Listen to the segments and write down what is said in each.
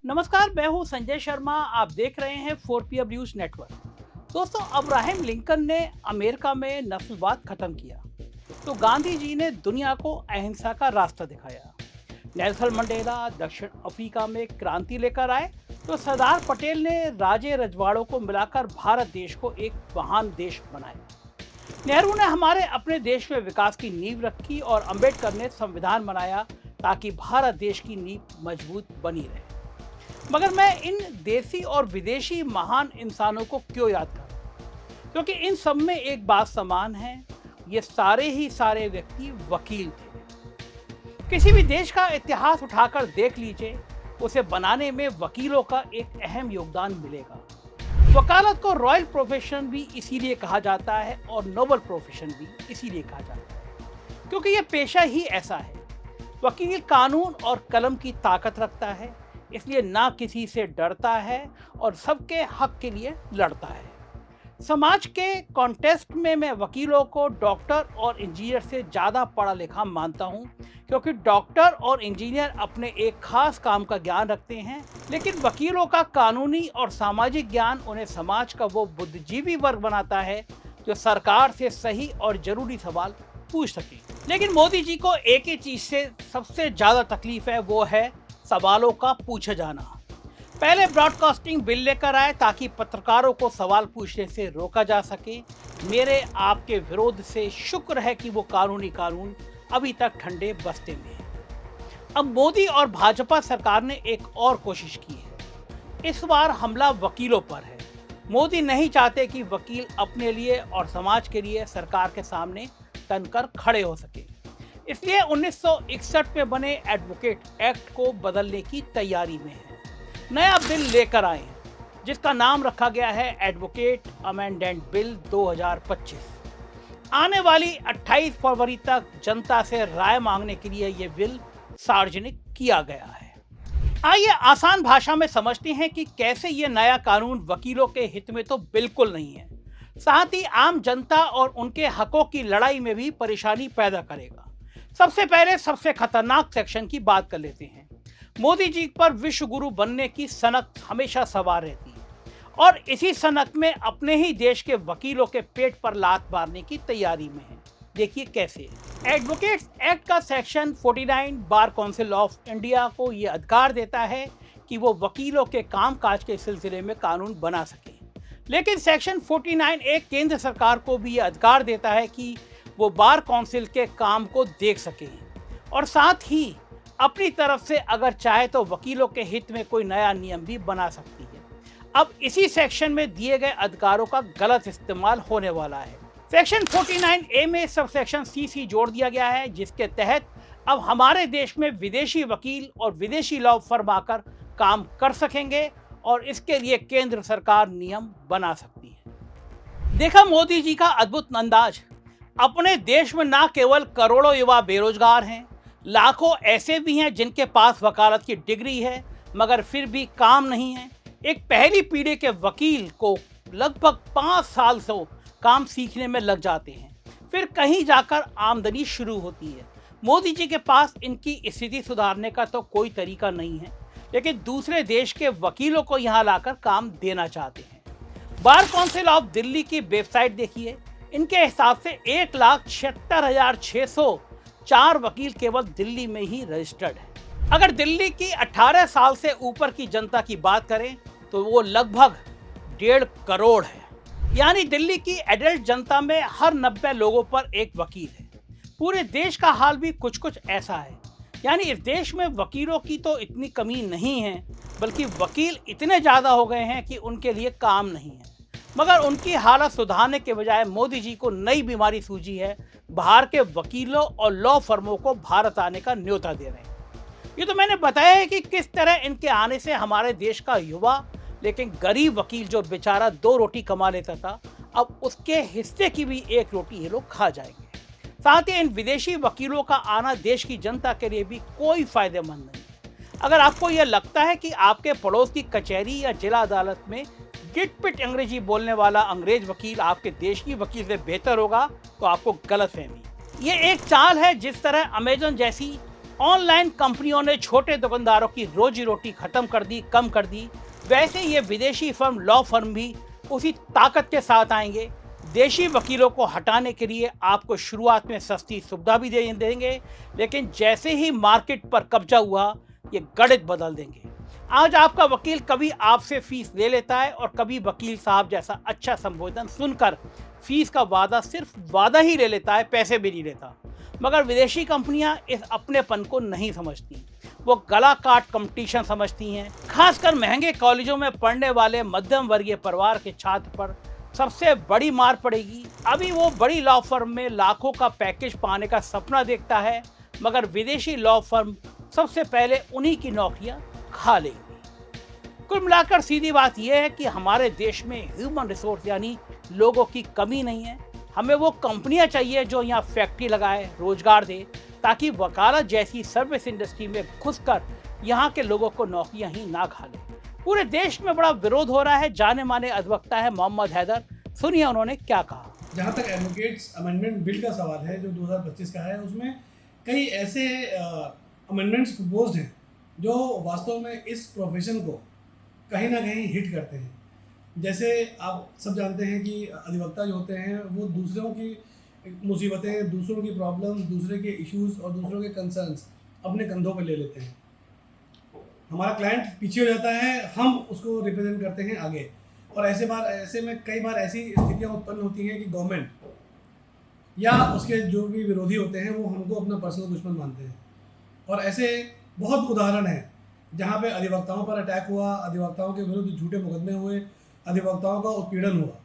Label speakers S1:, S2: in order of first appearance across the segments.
S1: नमस्कार, मैं हूं संजय शर्मा। आप देख रहे हैं 4PM न्यूज नेटवर्क। दोस्तों, अब्राहम लिंकन ने अमेरिका में नस्लवाद खत्म किया तो गांधी जी ने दुनिया को अहिंसा का रास्ता दिखाया। नेल्सन मंडेला दक्षिण अफ्रीका में क्रांति लेकर आए तो सरदार पटेल ने राजे रजवाड़ों को मिलाकर भारत देश को एक महान देश बनाया। नेहरू ने हमारे अपने देश में विकास की नींव रखी और अंबेडकर ने संविधान बनाया ताकि भारत देश की नींव मजबूत बनी रहे। मगर मैं इन देसी और विदेशी महान इंसानों को क्यों याद करूं? क्योंकि इन सब में एक बात समान है, ये सारे व्यक्ति वकील थे। किसी भी देश का इतिहास उठाकर देख लीजिए, उसे बनाने में वकीलों का एक अहम योगदान मिलेगा। वकालत को रॉयल प्रोफेशन भी इसीलिए कहा जाता है और नोबल प्रोफेशन भी इसीलिए कहा जाता है क्योंकि यह पेशा ही ऐसा है। वकील कानून और कलम की ताकत रखता है, इसलिए ना किसी से डरता है और सबके हक के लिए लड़ता है। समाज के कॉन्टेस्ट में मैं वकीलों को डॉक्टर और इंजीनियर से ज़्यादा पढ़ा लिखा मानता हूं, क्योंकि डॉक्टर और इंजीनियर अपने एक खास काम का ज्ञान रखते हैं, लेकिन वकीलों का कानूनी और सामाजिक ज्ञान उन्हें समाज का वो बुद्धिजीवी वर्ग बनाता है जो सरकार से सही और जरूरी सवाल पूछ सके। लेकिन मोदी जी को एक ही चीज़ से सबसे ज़्यादा तकलीफ है, वो है सवालों का पूछे जाना। पहले ब्रॉडकास्टिंग बिल लेकर आए ताकि पत्रकारों को सवाल पूछने से रोका जा सके। मेरे आपके विरोध से शुक्र है कि वो कानून अभी तक ठंडे बस्ते में है। अब मोदी और भाजपा सरकार ने एक और कोशिश की है। इस बार हमला वकीलों पर है। मोदी नहीं चाहते कि वकील अपने लिए और समाज के लिए सरकार के सामने तनकर खड़े हो सके, इसलिए 1961 में बने एडवोकेट एक्ट को बदलने की तैयारी में है। नया बिल लेकर आए हैं जिसका नाम रखा गया है एडवोकेट अमेंडमेंट बिल 2025। आने वाली 28 फरवरी तक जनता से राय मांगने के लिए यह बिल सार्वजनिक किया गया है। आइए आसान भाषा में समझते हैं कि कैसे ये नया कानून वकीलों के हित में तो बिल्कुल नहीं है, साथ ही आम जनता और उनके हकों की लड़ाई में भी परेशानी पैदा करेगा। सबसे पहले सबसे खतरनाक सेक्शन की बात कर लेते हैं। मोदी जी पर विश्व गुरु बनने की सनक हमेशा सवार रहती है और इसी सनक में अपने ही देश के वकीलों के पेट पर लात मारने की तैयारी में है। देखिए कैसे। एडवोकेट्स एक्ट का section 49 bar council of India को यह अधिकार देता है कि वो वकीलों के कामकाज के सिलसिले में कानून बना सके, लेकिन सेक्शन 49 एक केंद्र सरकार को भी यह अधिकार देता है कि वो बार काउंसिल के काम को देख सके और साथ ही अपनी तरफ से अगर चाहे तो वकीलों के हित में कोई नया नियम भी बना सकती है। अब इसी सेक्शन में दिए गए अधिकारों का गलत इस्तेमाल होने वाला है। सेक्शन 49A में सब सेक्शन CC जोड़ दिया गया है, जिसके तहत अब हमारे देश में विदेशी वकील और विदेशी लॉ फर्म आकर काम कर सकेंगे और इसके लिए केंद्र सरकार नियम बना सकती है। देखा मोदी जी का अद्भुत अंदाज। अपने देश में ना केवल करोड़ों युवा बेरोजगार हैं, लाखों ऐसे भी हैं जिनके पास वकालत की डिग्री है मगर फिर भी काम नहीं है। एक पहली पीढ़ी के वकील को लगभग 5 साल से काम सीखने में लग जाते हैं, फिर कहीं जाकर आमदनी शुरू होती है। मोदी जी के पास इनकी स्थिति सुधारने का तो कोई तरीका नहीं है, लेकिन दूसरे देश के वकीलों को यहाँ लाकर काम देना चाहते हैं। बार काउंसिल ऑफ दिल्ली की वेबसाइट देखिए। इनके हिसाब से 1,76,604 वकील केवल दिल्ली में ही रजिस्टर्ड है। अगर दिल्ली की 18 साल से ऊपर की जनता की बात करें तो वो लगभग 1.5 करोड़ है। यानी दिल्ली की एडल्ट जनता में हर 90 लोगों पर एक वकील है। पूरे देश का हाल भी कुछ ऐसा है। यानी इस देश में वकीलों की तो इतनी कमी नहीं है, बल्कि वकील इतने ज़्यादा हो गए हैं कि उनके लिए काम नहीं है। मगर उनकी हालत सुधारने के बजाय मोदी जी को नई बीमारी सूझी है। बाहर के वकीलों और लॉ फर्मों को भारत आने का न्योता दे रहे हैं। ये तो मैंने बताया है कि किस तरह इनके आने से हमारे देश का युवा लेकिन गरीब वकील जो बेचारा 2 रोटी कमा लेता था, अब उसके हिस्से की भी 1 रोटी ये लोग खा जाएंगे। साथ ही इन विदेशी वकीलों का आना देश की जनता के लिए भी कोई फायदेमंद नहीं। अगर आपको यह लगता है कि आपके पड़ोस की कचहरी या जिला अदालत में गिट-पिट अंग्रेजी बोलने वाला अंग्रेज वकील आपके देश की वकील से बेहतर होगा, तो आपको गलतफहमी। ये एक चाल है जिस तरह अमेजन जैसी ऑनलाइन कंपनियों ने छोटे दुकानदारों की रोजी रोटी खत्म कर दी, कम कर दी। वैसे ये विदेशी फर्म, लॉ फर्म भी उसी ताकत के साथ आएंगे। देशी वकीलों को हटाने के लिए आपको शुरुआत में सस्ती सुविधा भी दे देंगे, लेकिन जैसे ही मार्केट पर कब्जा हुआ, ये गणित बदल देंगे। आज आपका वकील कभी आपसे फीस ले लेता है और कभी वकील साहब जैसा अच्छा संबोधन सुनकर फीस का वादा सिर्फ वादा ही ले लेता है, पैसे भी नहीं लेता। मगर विदेशी कंपनियां इस अपनेपन को नहीं समझती। वो गला काट कंपटीशन समझती हैं। खासकर महंगे कॉलेजों में पढ़ने वाले मध्यम वर्गीय परिवार के छात्र पर सबसे बड़ी मार पड़ेगी। अभी वो बड़ी लॉ फर्म में लाखों का पैकेज पाने का सपना देखता है, मगर विदेशी लॉ फर्म सबसे पहले उन्हीं की नौकरियां खा लेंगी। कुल मिलाकर सीधी बात यह है कि हमारे देश में ह्यूमन रिसोर्स यानी लोगों की कमी नहीं है। हमें वो कंपनियां चाहिए जो यहाँ फैक्ट्री लगाए, रोजगार दे, ताकि वकालत जैसी सर्विस इंडस्ट्री में घुसकर यहाँ के लोगों को नौकरियां ही ना खा ले। पूरे देश में बड़ा विरोध हो रहा है। जाने माने अधिवक्ता है मोहम्मद हैदर, सुनिए उन्होंने क्या कहा।
S2: जहाँ तक एडवोकेट्स अमेंडमेंट बिल का सवाल है जो 2025 का है, उसमें कई ऐसे अमेंडमेंट्स प्रपोज्ड हैं जो वास्तव में इस प्रोफेशन को कहीं ना कहीं हिट करते हैं। जैसे आप सब जानते हैं कि अधिवक्ता जो होते हैं वो दूसरों की मुसीबतें, दूसरों की प्रॉब्लम, दूसरे के इश्यूज और दूसरों के कंसर्न्स अपने कंधों पर ले लेते हैं। हमारा क्लाइंट पीछे हो जाता है, हम उसको रिप्रेजेंट करते हैं आगे। और ऐसे में कई बार ऐसी स्थितियाँ उत्पन्न होती हैं कि गवर्नमेंट या उसके जो भी विरोधी होते हैं वो हमको अपना पर्सनल दुश्मन मानते हैं। और ऐसे बहुत उदाहरण हैं जहाँ पे अधिवक्ताओं पर अटैक हुआ, अधिवक्ताओं के विरुद्ध झूठे मुकदमे हुए, अधिवक्ताओं का उत्पीड़न हुआ।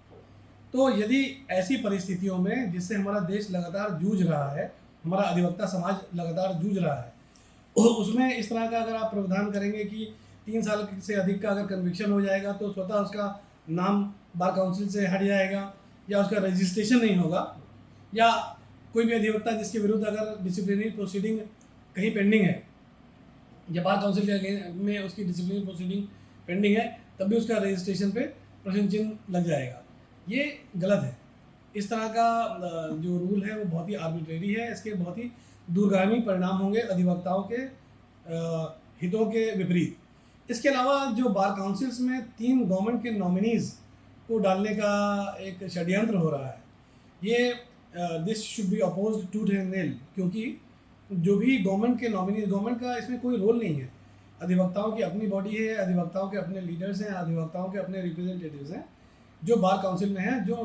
S2: तो यदि ऐसी परिस्थितियों में जिससे हमारा देश लगातार जूझ रहा है, हमारा अधिवक्ता समाज लगातार जूझ रहा है, उसमें इस तरह का अगर आप प्रावधान करेंगे कि 3 साल से अधिक का अगर कन्विक्शन हो जाएगा तो स्वतः उसका नाम बार काउंसिल से हट जाएगा, या उसका रजिस्ट्रेशन नहीं होगा, या कोई भी अधिवक्ता जिसके विरुद्ध अगर डिसिप्लिनरी प्रोसीडिंग कहीं पेंडिंग है या बार काउंसिल में उसकी डिसिप्लिनरी प्रोसीडिंग पेंडिंग है, तब भी उसका रजिस्ट्रेशन पे प्रश्न चिन्ह लग जाएगा। ये गलत है। इस तरह का जो रूल है वो बहुत ही आर्बिट्रेरी है। इसके बहुत ही दूरगामी परिणाम होंगे अधिवक्ताओं के हितों के विपरीत। इसके अलावा जो बार काउंसिल्स में 3 गवर्नमेंट के नॉमिनीज़ को डालने का एक षड्यंत्र हो रहा है, ये this should be opposed tooth and nail, क्योंकि जो भी गवर्नमेंट के नॉमिनी, गवर्नमेंट का इसमें कोई रोल नहीं है। अधिवक्ताओं की अपनी बॉडी है, अधिवक्ताओं के अपने लीडर्स हैं, अधिवक्ताओं के अपने रिप्रेजेंटेटिव्स हैं जो बार काउंसिल में हैं, जो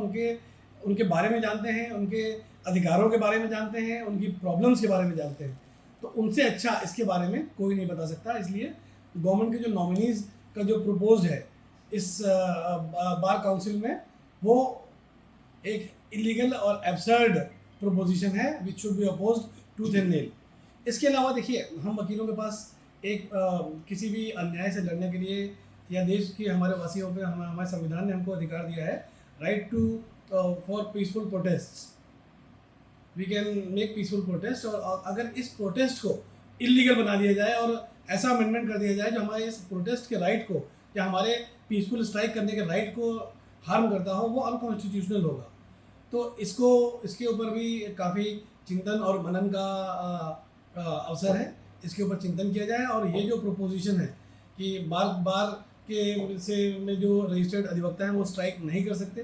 S2: उनके बारे में जानते हैं, उनके अधिकारों के बारे में जानते हैं, उनकी प्रॉब्लम्स के बारे में जानते हैं। तो उनसे अच्छा इसके बारे में कोई नहीं बता सकता। इसलिए गवर्नमेंट के जो नॉमिनीज़ का जो प्रपोज्ड है इस बार काउंसिल में, वो एक इलीगल और एब्सर्ड प्रोपोजिशन है which should be opposed tooth and nail. इसके अलावा देखिए, हम वकीलों के पास एक किसी भी अन्याय से लड़ने के लिए, या देश के हमारे वासियों पे हमारे संविधान ने हमको अधिकार दिया है, right to for peaceful protest, we can make peaceful protest. और अगर इस प्रोटेस्ट को इलीगल बना दिया जाए और ऐसा अमेंडमेंट कर दिया जाए जो हमारे इस प्रोटेस्ट के राइट को या हमारे पीसफुल स्ट्राइक करने के राइट को हार्म करता हो, वो अनकॉन्स्टिट्यूशनल होगा। तो इसके ऊपर भी काफ़ी चिंतन और मनन का अवसर है। इसके ऊपर चिंतन किया जाए। और ये जो प्रोपोजिशन है कि बार के से में जो रजिस्टर्ड अधिवक्ता हैं वो स्ट्राइक नहीं कर सकते,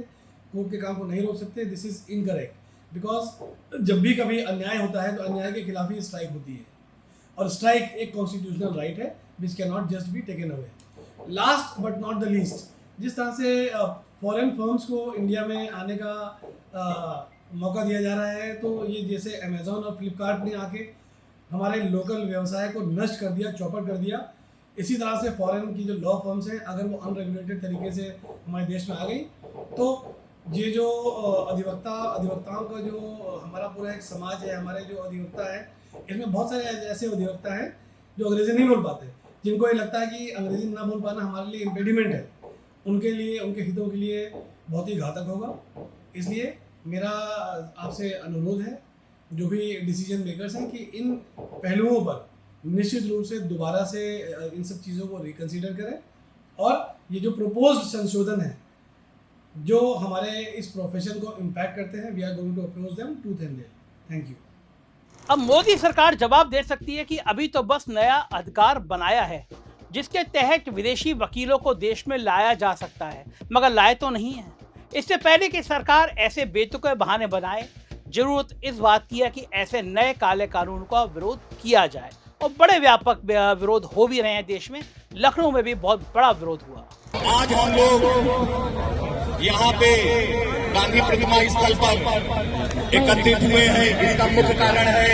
S2: कोर्ट के काम को नहीं रोक सकते, दिस इज़ इनकरेक्ट। बिकॉज जब भी कभी अन्याय होता है तो अन्याय के खिलाफ ही स्ट्राइक होती है, और स्ट्राइक एक कॉन्स्टिट्यूशनल राइट है which can not just be taken away. Last but not the least, जिस तरह से फॉरेन फर्म्स को इंडिया में आने का मौका दिया जा रहा है, तो ये जैसे अमेज़ॉन और फ्लिपकार्ट ने आके हमारे लोकल व्यवसाय को नष्ट कर दिया, चौपट कर दिया, इसी तरह से फॉरेन की जो लॉ फर्म्स हैं अगर वो अनरेगुलेटेड तरीके से हमारे देश में आ गई, तो ये जो अधिवक्ताओं का जो हमारा पूरा एक समाज है, हमारे जो अधिवक्ता है, इसमें बहुत सारे ऐसे अधिवक्ता हैं जो अंग्रेज़ी नहीं बोल पाते, जिनको ये लगता है कि अंग्रेज़ी ना बोल पाना हमारे लिए इम्पेडिमेंट है। उनके लिए, उनके हितों के लिए बहुत ही घातक होगा। इसलिए मेरा आपसे अनुरोध है, जो भी डिसीजन मेकर्स हैं, कि इन पहलुओं पर निश्चित रूप से दोबारा से इन सब चीज़ों को रिकन्सिडर करें, और ये जो प्रपोज्ड संशोधन है जो हमारे इस प्रोफेशन को इम्पैक्ट करते हैं, we are going to approach them tooth and nail. Thank you.
S1: अब मोदी सरकार जवाब दे सकती है कि अभी तो बस नया अधिकार बनाया है जिसके तहत विदेशी वकीलों को देश में लाया जा सकता है, मगर लाए तो नहीं है। इससे पहले कि सरकार ऐसे बेतुके बहाने बनाए, जरूरत इस बात की है कि ऐसे नए काले कानून का विरोध किया जाए, और बड़े व्यापक विरोध हो भी रहे हैं देश में। लखनऊ में भी बहुत बड़ा विरोध हुआ।
S3: आज हम लोग यहाँ पे गांधी प्रतिमा स्थल पर एकत्रित हुए हैं। इसका मुख्य कारण है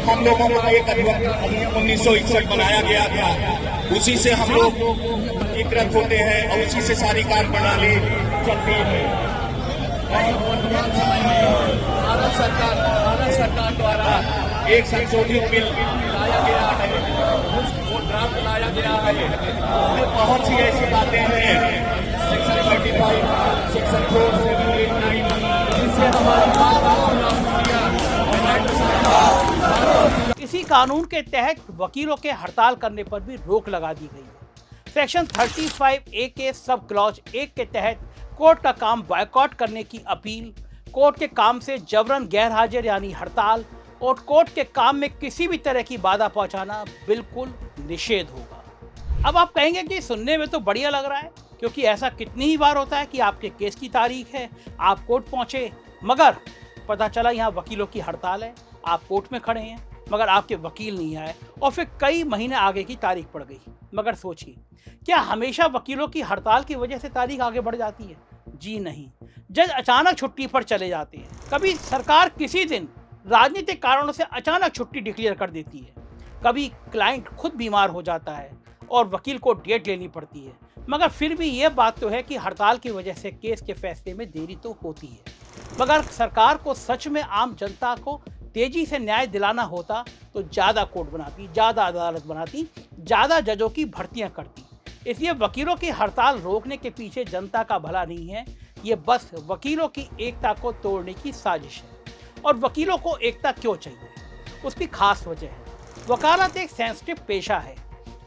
S3: हम लोगों का एक अधिनियम 1961 बनाया गया था, उसी से हम लोग एकीकृत होते हैं और उसी से सारी कार्य प्रणाली चलती है। भारत सरकार द्वारा एक संशोधित बिल लाया गया है, वो ड्राफ्ट लाया गया है। उसमें बहुत सी ऐसी बातें हैं, सेक्शन 35, सेक्शन 4, 7, 8, 9, जिससे
S1: इसी कानून के तहत वकीलों के हड़ताल करने पर भी रोक लगा दी गई है। सेक्शन 35A के सब क्लॉज 1 के तहत कोर्ट का काम बॉयकॉट करने की अपील, कोर्ट के काम से जबरन गैर हाजिर यानी हड़ताल, और कोर्ट के काम में किसी भी तरह की बाधा पहुंचाना बिल्कुल निषेध होगा। अब आप कहेंगे कि सुनने में तो बढ़िया लग रहा है, क्योंकि ऐसा कितनी ही बार होता है कि आपके केस की तारीख है, आप कोर्ट पहुंचे, मगर पता चला यहाँ वकीलों की हड़ताल है, आप कोर्ट में खड़े हैं मगर आपके वकील नहीं आए, और फिर कई महीने आगे की तारीख पड़ गई। मगर सोचिए, क्या हमेशा वकीलों की हड़ताल की वजह से तारीख आगे बढ़ जाती है? जी नहीं। जज अचानक छुट्टी पर चले जाते हैं, कभी सरकार किसी दिन राजनीतिक कारणों से अचानक छुट्टी डिक्लेयर कर देती है, कभी क्लाइंट खुद बीमार हो जाता है और वकील को डेट लेनी पड़ती है। मगर फिर भी ये बात तो है कि हड़ताल की वजह से केस के फैसले में देरी तो होती है। मगर सरकार को सच में आम जनता को तेजी से न्याय दिलाना होता तो ज़्यादा कोर्ट बनाती, ज़्यादा अदालत बनाती, ज़्यादा जजों की भर्तियां करती। इसलिए वकीलों की हड़ताल रोकने के पीछे जनता का भला नहीं है, ये बस वकीलों की एकता को तोड़ने की साजिश है। और वकीलों को एकता क्यों चाहिए? उसकी खास वजह है। वकालत एक सेंसिटिव पेशा है।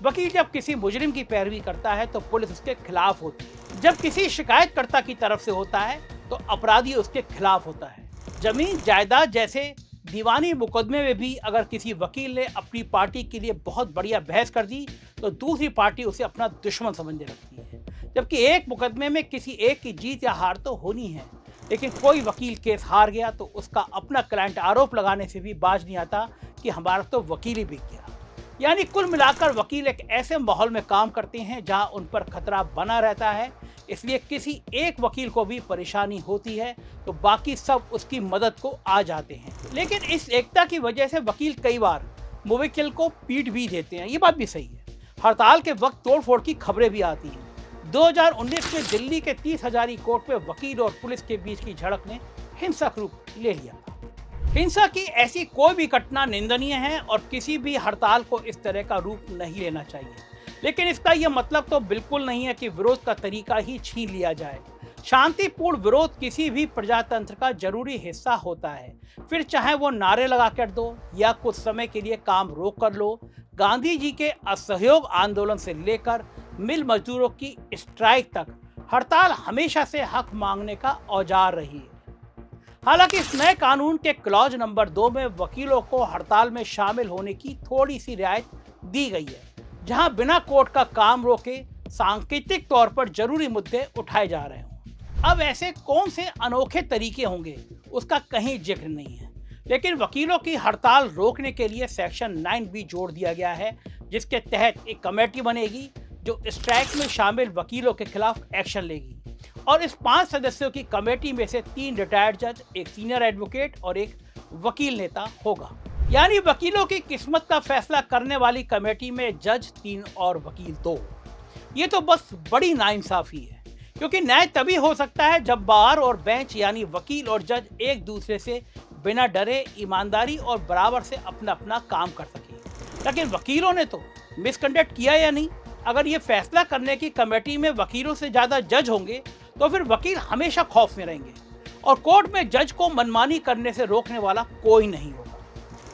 S1: वकील जब किसी मुजरिम की पैरवी करता है तो पुलिस उसके खिलाफ होती है, जब किसी शिकायतकर्ता की तरफ से होता है तो अपराधी उसके खिलाफ होता है। जमीन जायदाद जैसे दीवानी मुकदमे में भी अगर किसी वकील ने अपनी पार्टी के लिए बहुत बढ़िया बहस कर दी तो दूसरी पार्टी उसे अपना दुश्मन समझने लगती है। जबकि एक मुकदमे में किसी एक की जीत या हार तो होनी है, लेकिन कोई वकील केस हार गया तो उसका अपना क्लाइंट आरोप लगाने से भी बाज नहीं आता कि हमारा तो वकील ही बिक गया। यानी कुल मिलाकर वकील एक ऐसे माहौल में काम करते हैं जहां उन पर खतरा बना रहता है। इसलिए किसी एक वकील को भी परेशानी होती है तो बाकी सब उसकी मदद को आ जाते हैं। लेकिन इस एकता की वजह से वकील कई बार मुवक्किल को पीट भी देते हैं, ये बात भी सही है। हड़ताल के वक्त तोड़फोड़ की खबरें भी आती हैं। 2019 में दिल्ली के 30 हजारी कोर्ट में वकील और पुलिस के बीच की झड़प ने हिंसक रूप ले लिया था। हिंसा की ऐसी कोई भी घटना निंदनीय है और किसी भी हड़ताल को इस तरह का रूप नहीं लेना चाहिए। लेकिन इसका यह मतलब तो बिल्कुल नहीं है कि विरोध का तरीका ही छीन लिया जाए। शांतिपूर्ण विरोध किसी भी प्रजातंत्र का जरूरी हिस्सा होता है, फिर चाहे वो नारे लगा कर दो या कुछ समय के लिए काम रोक कर लो। गांधी जी के असहयोग आंदोलन से लेकर मिल मजदूरों की स्ट्राइक तक हड़ताल हमेशा से हक मांगने का औजार रही है। हालांकि इस नए कानून के क्लॉज नंबर 2 में वकीलों को हड़ताल में शामिल होने की थोड़ी सी रियायत दी गई है, जहां बिना कोर्ट का काम रोके सांकेतिक तौर पर जरूरी मुद्दे उठाए जा रहे हों। अब ऐसे कौन से अनोखे तरीके होंगे उसका कहीं जिक्र नहीं है, लेकिन वकीलों की हड़ताल रोकने के लिए सेक्शन 9B जोड़ दिया गया है, जिसके तहत एक कमेटी बनेगी जो स्ट्राइक में शामिल वकीलों के खिलाफ एक्शन लेगी। और इस 5 सदस्यों की कमेटी में से 3 रिटायर्ड जज, एक सीनियर एडवोकेट और एक वकील नेता होगा। यानी वकीलों की किस्मत का फैसला करने वाली कमेटी में जज 3 और वकील 2। ये तो बस बड़ी नाइंसाफी है, क्योंकि न्याय तभी हो सकता है जब बार और बेंच यानी वकील और जज एक दूसरे से बिना डरे, ईमानदारी और बराबर से अपना अपना काम कर सके। लेकिन वकीलों ने तो मिसकंडक्ट किया या नहीं? अगर ये फैसला करने की कमेटी में वकीलों से ज़्यादा जज होंगे तो फिर वकील हमेशा खौफ में रहेंगे और कोर्ट में जज को मनमानी करने से रोकने वाला कोई नहीं होगा।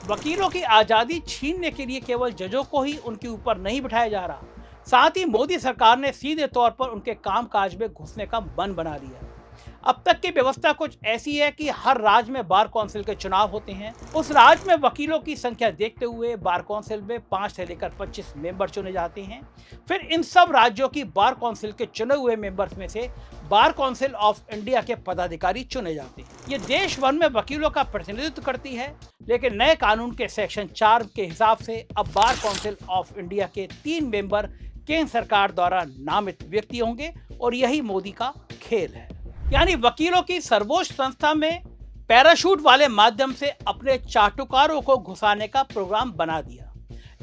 S1: वकीलों की आज़ादी छीनने के लिए केवल जजों को ही उनके ऊपर नहीं बिठाया जा रहा, साथ ही मोदी सरकार ने सीधे तौर पर उनके कामकाज में घुसने का मन बना लिया। अब तक की व्यवस्था कुछ ऐसी है कि हर राज्य में बार काउंसिल के चुनाव होते हैं। उस राज्य में वकीलों की संख्या देखते हुए बार काउंसिल में 5 से लेकर 25 मेंबर चुने जाते हैं। फिर इन सब राज्यों की बार काउंसिल के चुने हुए मेंबर्स में से बार काउंसिल ऑफ इंडिया के पदाधिकारी चुने जाते हैं। ये देश भर में वकीलों का प्रतिनिधित्व करती है, लेकिन नए कानून के सेक्शन 4 के हिसाब से अब बार काउंसिल ऑफ इंडिया के 3 मेंबर केंद्र सरकार द्वारा नामित व्यक्ति होंगे और यही मोदी का खेल है। यानी वकीलों की सर्वोच्च संस्था में पैराशूट वाले माध्यम से अपने चाटुकारों को घुसाने का प्रोग्राम बना दिया।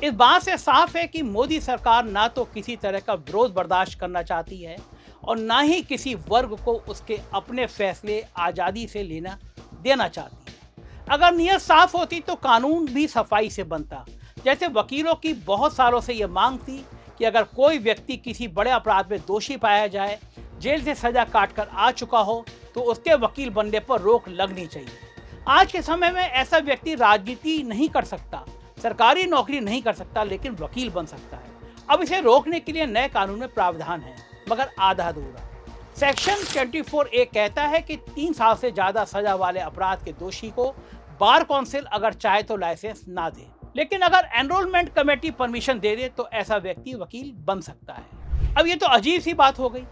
S1: इस बात से साफ है कि मोदी सरकार ना तो किसी तरह का विरोध बर्दाश्त करना चाहती है और ना ही किसी वर्ग को उसके अपने फैसले आज़ादी से लेना देना चाहती है। अगर नीयत साफ होती तो कानून भी सफाई से बनता। जैसे वकीलों की बहुत सालों से ये मांग थी कि अगर कोई व्यक्ति किसी बड़े अपराध में दोषी पाया जाए, जेल से सजा काटकर आ चुका हो, तो उसके वकील बनने पर रोक लगनी चाहिए। आज के समय में ऐसा व्यक्ति राजनीति नहीं कर सकता, सरकारी नौकरी नहीं कर सकता, लेकिन वकील बन सकता है। अब इसे रोकने के लिए नए कानून में प्रावधान है, मगर आधा अधूरा। सेक्शन 24A कहता है कि 3 साल से ज्यादा सजा वाले अपराध के दोषी को बार काउंसिल अगर चाहे तो लाइसेंस ना दे, लेकिन अगर एनरोलमेंट कमेटी परमिशन दे दे तो ऐसा व्यक्ति वकील बन सकता है। अब ये तो अजीब सी बात हो गई।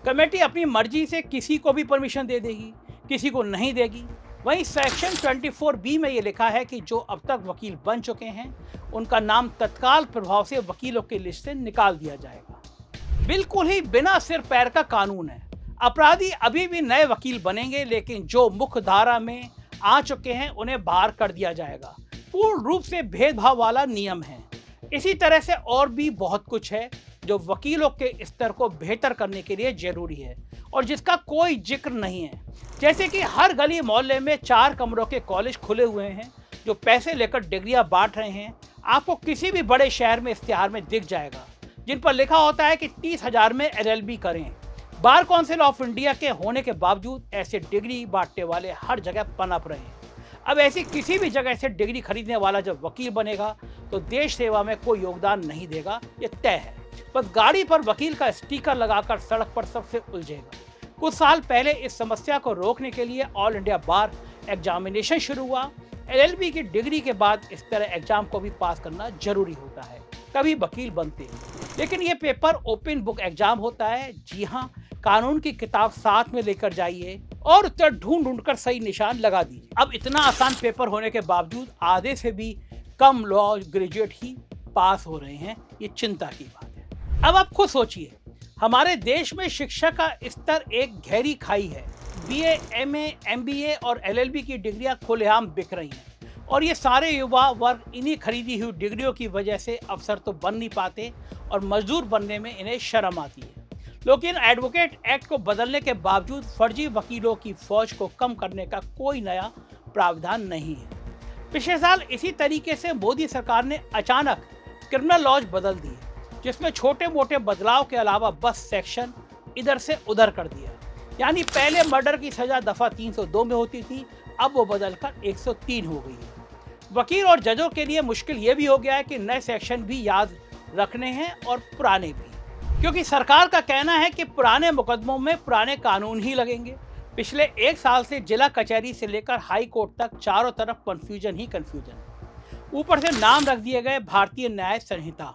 S1: कमेटी अपनी मर्जी से किसी को भी परमिशन दे देगी, किसी को नहीं देगी। वहीं सेक्शन 24B में ये लिखा है कि जो अब तक वकील बन चुके हैं उनका नाम तत्काल प्रभाव से वकीलों की लिस्ट से निकाल दिया जाएगा। बिल्कुल ही बिना सिर पैर का कानून है। अपराधी अभी भी नए वकील बनेंगे, लेकिन जो मुख्य धारा में आ चुके हैं उन्हें बाहर कर दिया जाएगा। पूर्ण रूप से भेदभाव वाला नियम है। इसी तरह से और भी बहुत कुछ है जो वकीलों के स्तर को बेहतर करने के लिए जरूरी है और जिसका कोई जिक्र नहीं है। जैसे कि हर गली मोहल्ले में 4 कमरों के कॉलेज खुले हुए हैं जो पैसे लेकर डिग्रियां बांट रहे हैं। आपको किसी भी बड़े शहर में इश्तिहार में दिख जाएगा जिन पर लिखा होता है कि 30,000 में LLB करें। बार काउंसिल ऑफ इंडिया के होने के बावजूद ऐसे डिग्री बांटने वाले हर जगह पनप रहे हैं। अब ऐसी किसी भी जगह से डिग्री खरीदने वाला जब वकील बनेगा तो देश सेवा में कोई योगदान नहीं देगा, ये तय है। बस गाड़ी पर वकील का स्टिकर लगाकर सड़क पर सबसे उलझेगा। कुछ साल पहले इस समस्या को रोकने के लिए ऑल इंडिया बार एग्जामिनेशन शुरू हुआ। LLB की डिग्री के बाद इस तरह एग्जाम को भी पास करना जरूरी होता है, तभी वकील बनते हैं। लेकिन ये पेपर ओपन बुक एग्जाम होता है। जी हाँ, कानून की किताब साथ में लेकर जाइए और उत्तर ढूंढ कर सही निशान लगा दीजिए। अब इतना आसान पेपर होने के बावजूद आधे से भी कम लॉ ग्रेजुएट ही पास हो रहे हैं, ये चिंता की बात है। अब आप खुद सोचिए, हमारे देश में शिक्षा का स्तर एक गहरी खाई है। BA, MA, MBA और LLB की डिग्रियां खुलेआम बिक रही हैं और ये सारे युवा वर्ग इन्हीं खरीदी हुई डिग्रियों की वजह से अफसर तो बन नहीं पाते और मजदूर बनने में इन्हें शर्म आती है। लेकिन एडवोकेट एक्ट को बदलने के बावजूद फर्जी वकीलों की फौज को कम करने का कोई नया प्रावधान नहीं है। पिछले साल इसी तरीके से मोदी सरकार ने अचानक क्रिमिनल लॉज बदल दिए, जिसमें छोटे मोटे बदलाव के अलावा बस सेक्शन इधर से उधर कर दिया। यानी पहले मर्डर की सजा दफा 302 में होती थी, अब वो बदलकर 103 हो गई है। वकील और जजों के लिए मुश्किल ये भी हो गया है कि नए सेक्शन भी याद रखने हैं और पुराने भी, क्योंकि सरकार का कहना है कि पुराने मुकदमों में पुराने कानून ही लगेंगे। पिछले 1 साल से जिला कचहरी से लेकर हाई कोर्ट तक चारों तरफ कंफ्यूजन ही कंफ्यूजन। ऊपर से नाम रख दिए गए भारतीय न्याय संहिता,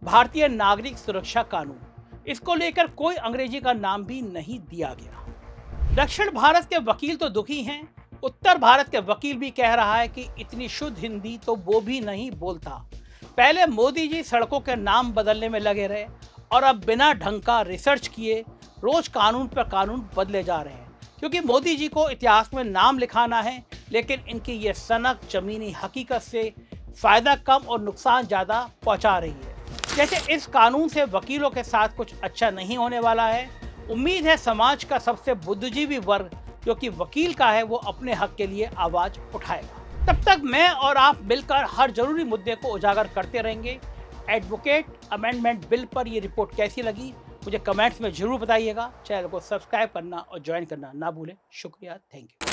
S1: भारतीय नागरिक सुरक्षा कानून, इसको लेकर कोई अंग्रेजी का नाम भी नहीं दिया गया। दक्षिण भारत के वकील तो दुखी हैं, उत्तर भारत के वकील भी कह रहा है कि इतनी शुद्ध हिंदी तो वो भी नहीं बोलता। पहले मोदी जी सड़कों के नाम बदलने में लगे रहे और अब बिना ढंग का रिसर्च किए रोज कानून पर कानून बदले जा रहे हैं, क्योंकि मोदी जी को इतिहास में नाम लिखाना है, लेकिन इनकी ये सनक जमीनी हकीकत से फायदा कम और नुकसान ज़्यादा पहुंचा रही है। जैसे इस कानून से वकीलों के साथ कुछ अच्छा नहीं होने वाला है। उम्मीद है समाज का सबसे बुद्धिजीवी वर्ग जो कि वकील का है वो अपने हक के लिए आवाज़ उठाएगा। तब तक मैं और आप मिलकर हर जरूरी मुद्दे को उजागर करते रहेंगे। एडवोकेट अमेंडमेंट बिल पर ये रिपोर्ट कैसी लगी मुझे कमेंट्स में जरूर बताइएगा। चैनल को सब्सक्राइब करना और ज्वाइन करना ना भूलें। शुक्रिया, थैंक यू।